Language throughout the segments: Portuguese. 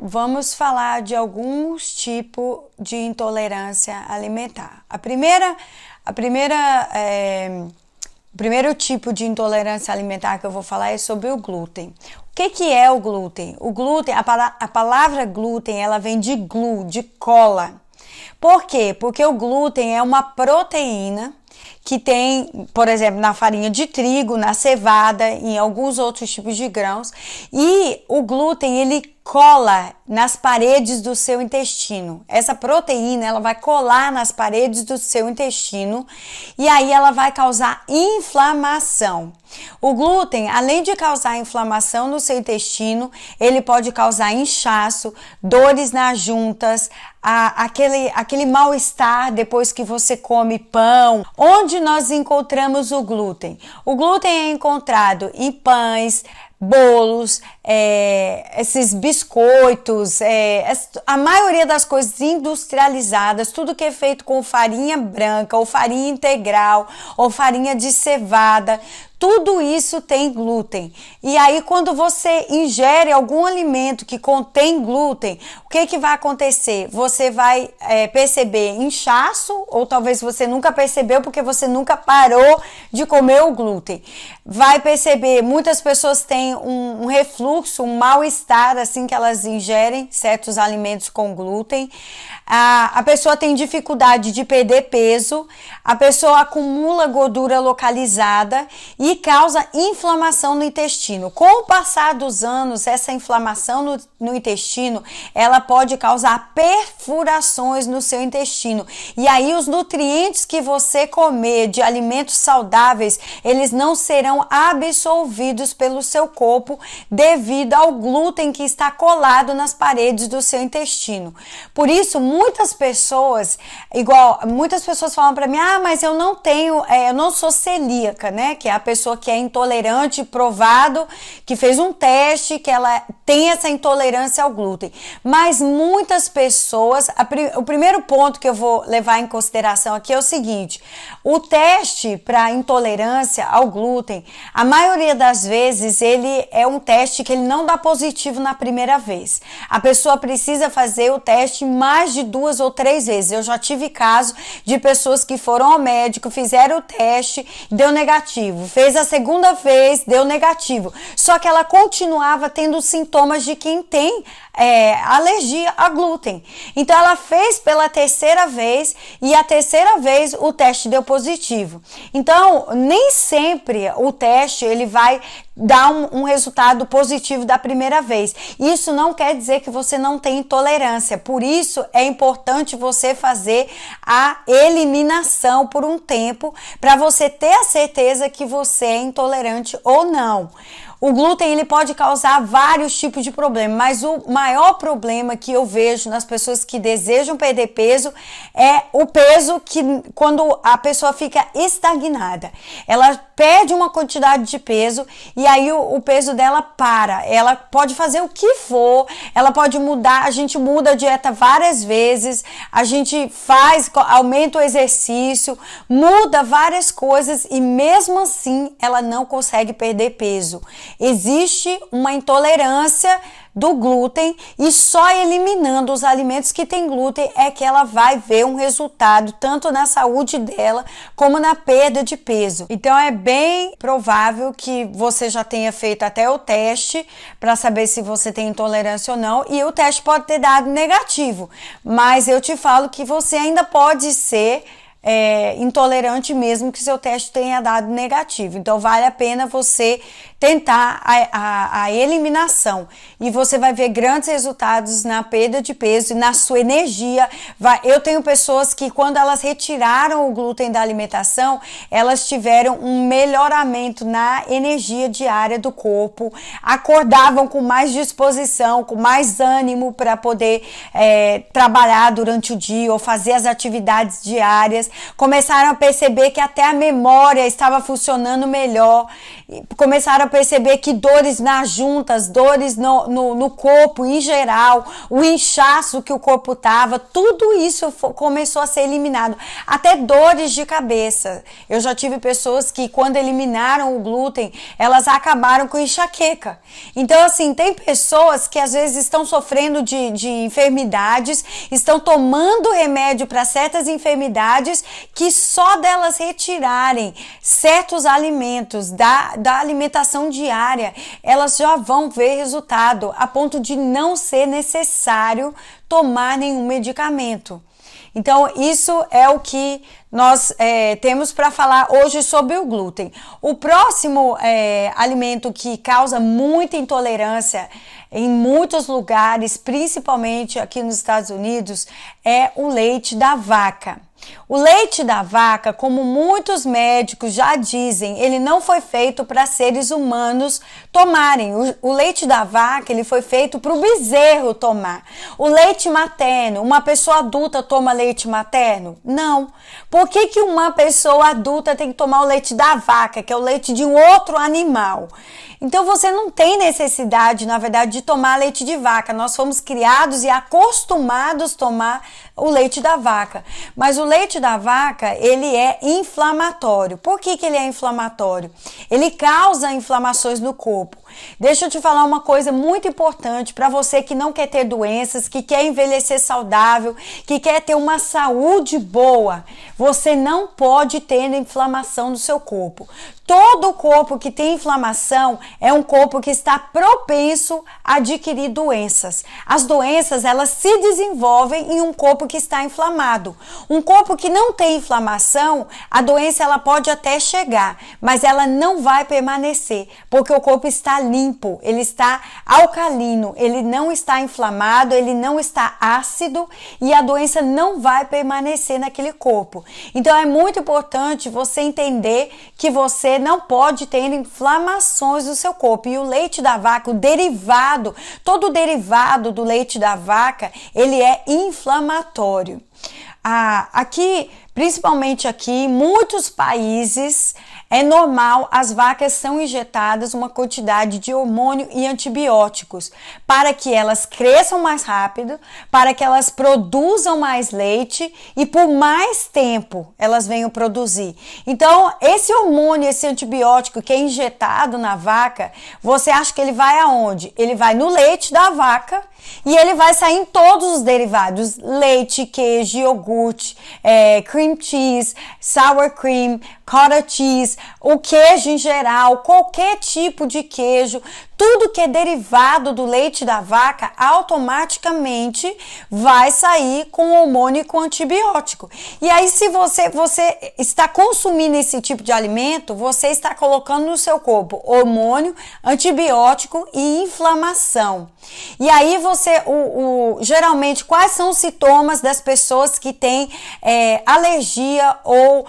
vamos falar de alguns tipos de intolerância alimentar. O primeiro tipo de intolerância alimentar que eu vou falar é sobre o glúten. O que é o glúten? O glúten, a palavra glúten, ela vem de glu, de cola. Por quê? Porque o glúten é uma proteína que tem, por exemplo, na farinha de trigo, na cevada, em alguns outros tipos de grãos. E o glúten, ele cola nas paredes do seu intestino. Essa proteína, ela vai colar nas paredes do seu intestino e aí ela vai causar inflamação. O glúten, além de causar inflamação no seu intestino, ele pode causar inchaço, dores nas juntas, aquele mal-estar depois que você come pão. Onde nós encontramos o glúten? O glúten é encontrado em pães, bolos, esses biscoitos, a maioria das coisas industrializadas, tudo que é feito com farinha branca, ou farinha integral, ou farinha de cevada, tudo isso tem glúten. E aí, quando você ingere algum alimento que contém glúten, o que vai acontecer? Você vai perceber inchaço, ou talvez você nunca percebeu porque você nunca parou de comer o glúten. Vai perceber, muitas pessoas têm um refluxo, um mal-estar assim que elas ingerem certos alimentos com glúten. A pessoa tem dificuldade de perder peso, a pessoa acumula gordura localizada e causa inflamação no intestino. Com o passar dos anos, essa inflamação no intestino, ela pode causar perfurações no seu intestino. E aí os nutrientes que você comer de alimentos saudáveis, eles não serão absorvidos pelo seu corpo devido ao glúten que está colado nas paredes do seu intestino. Por isso, muitas pessoas falam para mim, mas eu não tenho, eu não sou celíaca, né? Que é a pessoa que é intolerante, provado, que fez um teste, que ela tem essa intolerância ao glúten. Mas muitas pessoas, o primeiro ponto que eu vou levar em consideração aqui é o seguinte: o teste para intolerância ao glúten, a maioria das vezes ele é um teste que ele não dá positivo na primeira vez. A pessoa precisa fazer o teste mais de 2 ou 3 vezes. Eu já tive caso de pessoas que foram ao médico, fizeram o teste, deu negativo. Fez a segunda vez, deu negativo. Só que ela continuava tendo sintomas de quem tem alergia a glúten. Então ela fez pela terceira vez e a terceira vez o teste deu positivo. Então nem sempre o teste ele vai dar um resultado positivo da primeira vez. Isso não quer dizer que você não tem intolerância. Por isso é importante você fazer a eliminação por um tempo para você ter a certeza que você é intolerante ou não. O glúten ele pode causar vários tipos de problemas, mas o maior problema que eu vejo nas pessoas que desejam perder peso é o peso que quando a pessoa fica estagnada. Ela perde uma quantidade de peso e aí o peso dela para. Ela pode fazer o que for, ela pode mudar, a gente muda a dieta várias vezes, a gente aumenta o exercício, muda várias coisas e mesmo assim ela não consegue perder peso. Existe uma intolerância do glúten e só eliminando os alimentos que têm glúten é que ela vai ver um resultado tanto na saúde dela como na perda de peso. Então é bem provável que você já tenha feito até o teste para saber se você tem intolerância ou não e o teste pode ter dado negativo, mas eu te falo que você ainda pode ser intolerante mesmo que seu teste tenha dado negativo. Então vale a pena você tentar a eliminação e você vai ver grandes resultados na perda de peso e na sua energia. Eu tenho pessoas que quando elas retiraram o glúten da alimentação, elas tiveram um melhoramento na energia diária do corpo, acordavam com mais disposição, com mais ânimo para poder trabalhar durante o dia ou fazer as atividades diárias. começaram a perceber que até a memória estava funcionando melhor, começaram a perceber que dores nas juntas, dores no corpo em geral, o inchaço que o corpo tava, tudo isso começou a ser eliminado, até dores de cabeça. Eu já tive pessoas que quando eliminaram o glúten, elas acabaram com enxaqueca. Então assim, tem pessoas que às vezes estão sofrendo de enfermidades, estão tomando remédio para certas enfermidades, que só delas retirarem certos alimentos da alimentação diária, elas já vão ver resultado, a ponto de não ser necessário tomar nenhum medicamento. Então, isso é o que nós temos para falar hoje sobre o glúten. O próximo alimento que causa muita intolerância em muitos lugares, principalmente aqui nos Estados Unidos, é o leite da vaca. O leite da vaca, como muitos médicos já dizem, ele não foi feito para seres humanos tomarem. O leite da vaca, ele foi feito para o bezerro tomar. O leite materno, uma pessoa adulta toma leite materno? Não. Por que uma pessoa adulta tem que tomar o leite da vaca, que é o leite de um outro animal? Então você não tem necessidade, na verdade, de tomar leite de vaca. Nós fomos criados e acostumados a tomar o leite da vaca. Mas o leite da vaca, ele é inflamatório. Por que ele é inflamatório? Ele causa inflamações no corpo. Deixa eu te falar uma coisa muito importante para você que não quer ter doenças, que quer envelhecer saudável, que quer ter uma saúde boa. Você não pode ter inflamação no seu corpo. Todo corpo que tem inflamação é um corpo que está propenso a adquirir doenças. As doenças, elas se desenvolvem em um corpo que está inflamado. Um corpo que não tem inflamação, a doença ela pode até chegar, mas ela não vai permanecer, porque o corpo está limpo, ele está alcalino, ele não está inflamado, ele não está ácido e a doença não vai permanecer naquele corpo. Então é muito importante você entender que você não pode ter inflamações no seu corpo. E o leite da vaca, o derivado, todo o derivado do leite da vaca, ele é inflamatório. Aqui, principalmente aqui, em muitos países, é normal, as vacas são injetadas uma quantidade de hormônio e antibióticos para que elas cresçam mais rápido, para que elas produzam mais leite e por mais tempo elas venham produzir. Então, esse hormônio, esse antibiótico que é injetado na vaca, você acha que ele vai aonde? Ele vai no leite da vaca e ele vai sair em todos os derivados, leite, queijo, iogurte, cream cheese, sour cream, cottage cheese, o queijo em geral, qualquer tipo de queijo, tudo que é derivado do leite da vaca automaticamente vai sair com hormônio e com antibiótico. E aí se você está consumindo esse tipo de alimento, você está colocando no seu corpo hormônio, antibiótico e inflamação. E aí geralmente quais são os sintomas das pessoas que têm alergia ou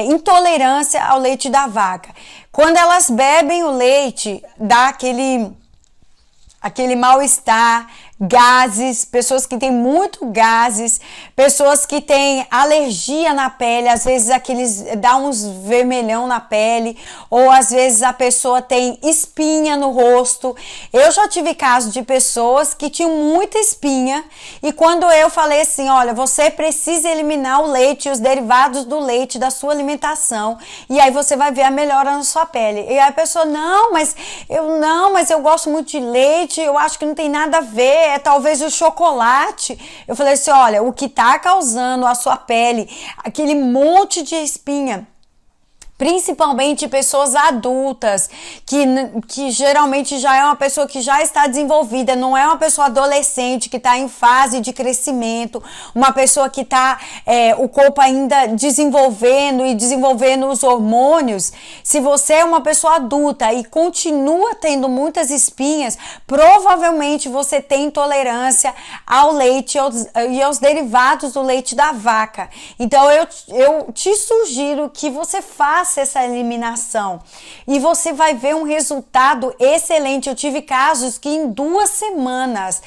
intolerância ao leite da vaca? Quando elas bebem o leite, dá aquele mal-estar, gases, pessoas que têm muito gases, pessoas que têm alergia na pele, às vezes dá uns vermelhão na pele, ou às vezes a pessoa tem espinha no rosto. Eu já tive casos de pessoas que tinham muita espinha e quando eu falei assim, olha, você precisa eliminar o leite e os derivados do leite da sua alimentação e aí você vai ver a melhora na sua pele. E aí a pessoa, mas eu gosto muito de leite, eu acho que não tem nada a ver, talvez o chocolate. Eu falei assim, olha, o que está causando a sua pele aquele monte de espinha, principalmente pessoas adultas, que geralmente já é uma pessoa que já está desenvolvida, não é uma pessoa adolescente que está em fase de crescimento, uma pessoa que está o corpo ainda desenvolvendo os hormônios. Se você é uma pessoa adulta e continua tendo muitas espinhas, provavelmente você tem intolerância ao leite e aos derivados do leite da vaca. Então eu te sugiro que você faça essa eliminação e você vai ver um resultado excelente. Eu tive casos que em 2 semanas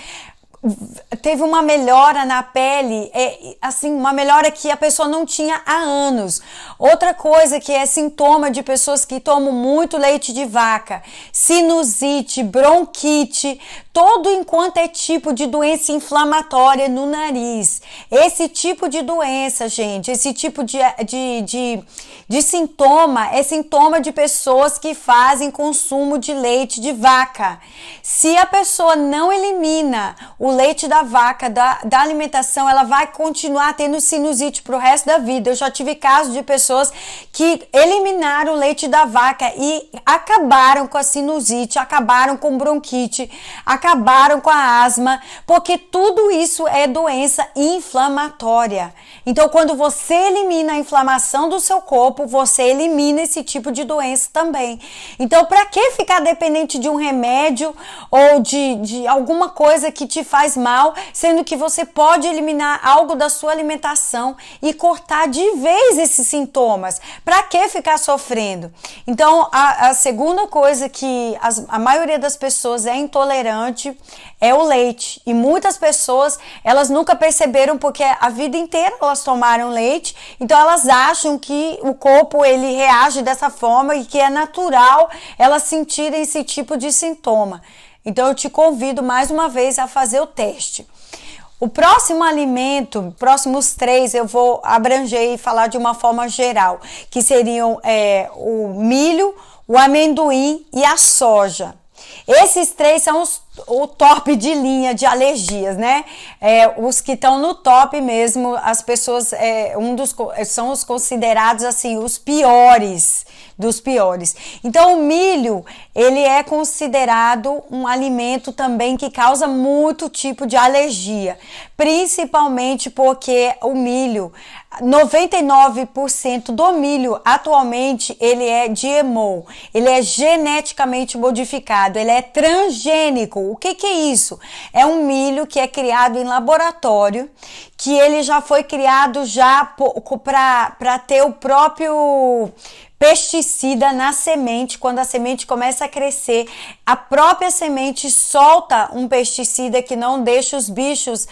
teve uma melhora na pele, assim, uma melhora que a pessoa não tinha há anos. Outra coisa que é sintoma de pessoas que tomam muito leite de vaca, sinusite, bronquite, todo enquanto é tipo de doença inflamatória no nariz. Esse tipo de doença, gente, esse tipo de sintoma é sintoma de pessoas que fazem consumo de leite de vaca. Se a pessoa não elimina o leite da vaca da alimentação, ela vai continuar tendo sinusite pro resto da vida. Eu já tive casos de pessoas que eliminaram o leite da vaca e acabaram com a sinusite, acabaram com bronquite, acabaram com a asma, porque tudo isso é doença inflamatória. Então, quando você elimina a inflamação do seu corpo, você elimina esse tipo de doença também. Então, para que ficar dependente de um remédio ou de alguma coisa que te faz mal, sendo que você pode eliminar algo da sua alimentação e cortar de vez esses sintomas? Para que ficar sofrendo? Então, a segunda coisa que a maioria das pessoas é intolerante é o leite. E muitas pessoas, elas nunca perceberam porque a vida inteira elas tomaram leite, então elas acham que o corpo ele reage dessa forma e que é natural elas sentirem esse tipo de sintoma. Então eu te convido mais uma vez a fazer o teste. O próximo alimento, próximos 3, eu vou abranger e falar de uma forma geral, que seriam o milho, o amendoim e a soja. Esses 3 são o top de linha de alergias, né? Os que estão no top mesmo, as pessoas, são os considerados assim, os piores dos piores. Então o milho, ele é considerado um alimento também que causa muito tipo de alergia, principalmente porque o milho, 99% do milho atualmente ele é GMO, ele é geneticamente modificado, ele é transgênico. O que é isso? É um milho que é criado em laboratório, que ele já foi criado já para ter o próprio pesticida na semente. Quando a semente começa a crescer, a própria semente solta um pesticida que não deixa os bichos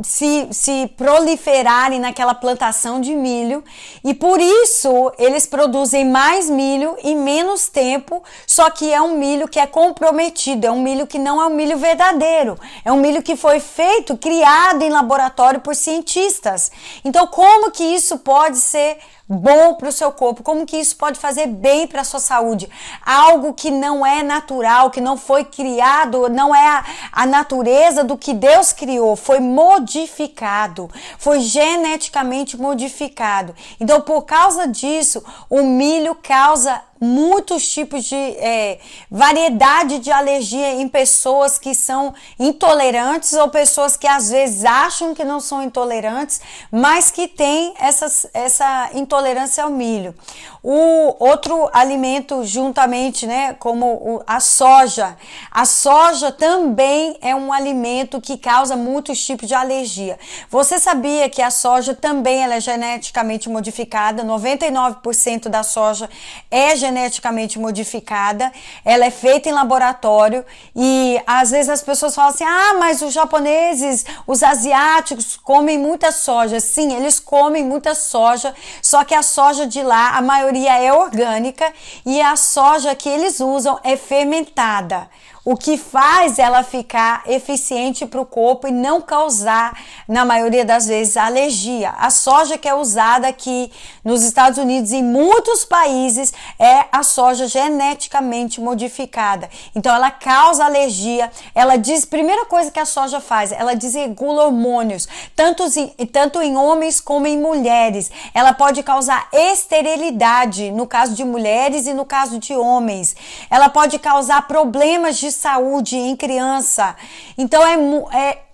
se proliferarem naquela plantação de milho, e por isso eles produzem mais milho em menos tempo, só que é um milho que é comprometido, é um milho que não é um milho verdadeiro, é um milho que foi feito, criado em laboratório por cientistas. Então como que isso pode ser bom para o seu corpo? Como que isso pode fazer bem para a sua saúde? Algo que não é natural, que não foi criado, não é a natureza do que Deus criou, foi modificado, foi geneticamente modificado. Então, por causa disso, o milho causa muitos tipos de variedade de alergia em pessoas que são intolerantes ou pessoas que às vezes acham que não são intolerantes, mas que têm essa intolerância ao milho. O outro alimento juntamente, né, como a soja. A soja também é um alimento que causa muitos tipos de alergia. Você sabia que a soja também ela é geneticamente modificada? 99% da soja é geneticamente modificada, ela é feita em laboratório, e às vezes as pessoas falam assim: ah, mas os japoneses, os asiáticos comem muita soja. Sim, eles comem muita soja, só que a soja de lá, a maioria é orgânica, e a soja que eles usam é fermentada, o que faz ela ficar eficiente para o corpo e não causar, na maioria das vezes, alergia. A soja que é usada aqui nos Estados Unidos e em muitos países é a soja geneticamente modificada. Então ela causa alergia, primeira coisa que a soja faz, ela desregula hormônios, tanto em homens como em mulheres. Ela pode causar esterilidade no caso de mulheres e no caso de homens. Ela pode causar problemas de saúde em criança. Então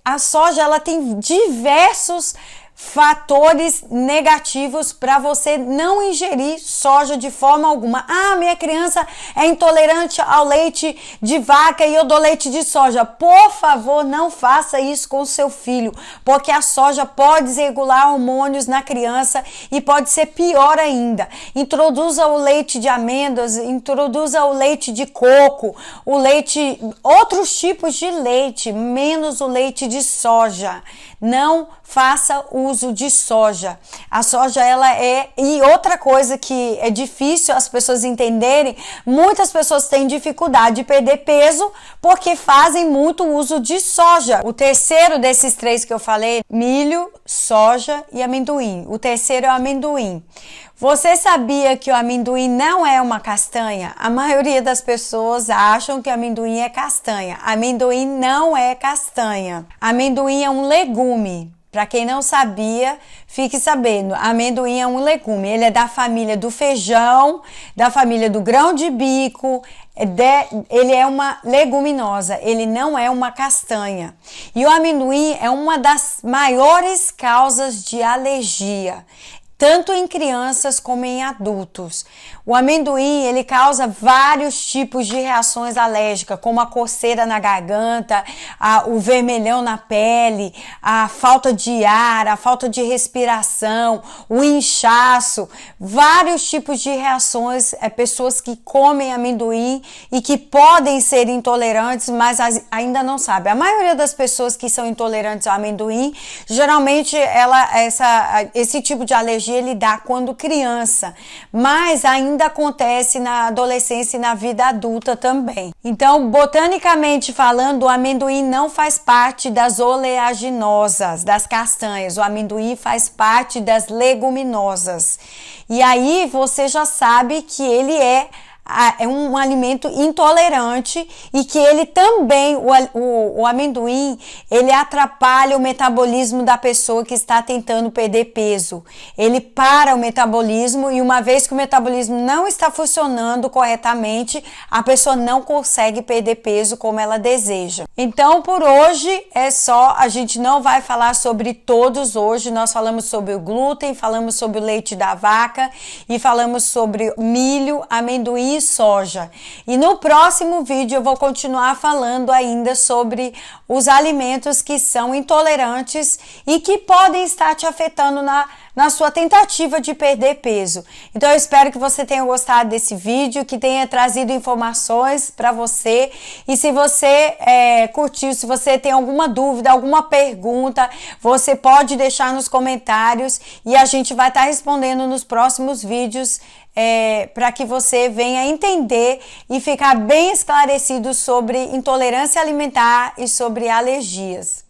a soja ela tem diversos fatores negativos para você não ingerir soja de forma alguma. Ah, minha criança é intolerante ao leite de vaca e eu dou leite de soja. Por favor, não faça isso com o seu filho, porque a soja pode desregular hormônios na criança e pode ser pior ainda. Introduza o leite de amêndoas, introduza o leite de coco, o leite, outros tipos de leite, menos o leite de soja. Não faça uso de soja. A soja, ela é... E outra coisa que é difícil as pessoas entenderem, muitas pessoas têm dificuldade de perder peso porque fazem muito uso de soja. O terceiro desses três que eu falei, milho, soja e amendoim. O terceiro é o amendoim. Você sabia que o amendoim não é uma castanha? A maioria das pessoas acham que amendoim é castanha. Amendoim não é castanha. Amendoim é um legume. Para quem não sabia, fique sabendo. Amendoim é um legume. Ele é da família do feijão, da família do grão de bico. Ele é uma leguminosa, ele não é uma castanha. E o amendoim é uma das maiores causas de alergia, tanto em crianças como em adultos. O amendoim, ele causa vários tipos de reações alérgicas, como a coceira na garganta, o vermelhão na pele, a falta de ar, a falta de respiração, o inchaço, vários tipos de reações, pessoas que comem amendoim e que podem ser intolerantes, mas ainda não sabem. A maioria das pessoas que são intolerantes ao amendoim, geralmente esse tipo de alergia ele dá quando criança, mas ainda acontece na adolescência e na vida adulta também. Então, botanicamente falando, o amendoim não faz parte das oleaginosas, das castanhas. O amendoim faz parte das leguminosas. E aí você já sabe que ele é um alimento intolerante e que ele também, o amendoim, ele atrapalha o metabolismo da pessoa que está tentando perder peso. Ele para o metabolismo e uma vez que o metabolismo não está funcionando corretamente, a pessoa não consegue perder peso como ela deseja. Então, por hoje é só, a gente não vai falar sobre todos hoje, nós falamos sobre o glúten, falamos sobre o leite da vaca e falamos sobre milho, amendoim e soja. E no próximo vídeo eu vou continuar falando ainda sobre os alimentos que são intolerantes e que podem estar te afetando na sua tentativa de perder peso. Então eu espero que você tenha gostado desse vídeo, que tenha trazido informações para você. E se você curtiu, se você tem alguma dúvida, alguma pergunta, você pode deixar nos comentários e a gente vai estar respondendo nos próximos vídeos para que você venha entender e ficar bem esclarecido sobre intolerância alimentar e sobre alergias.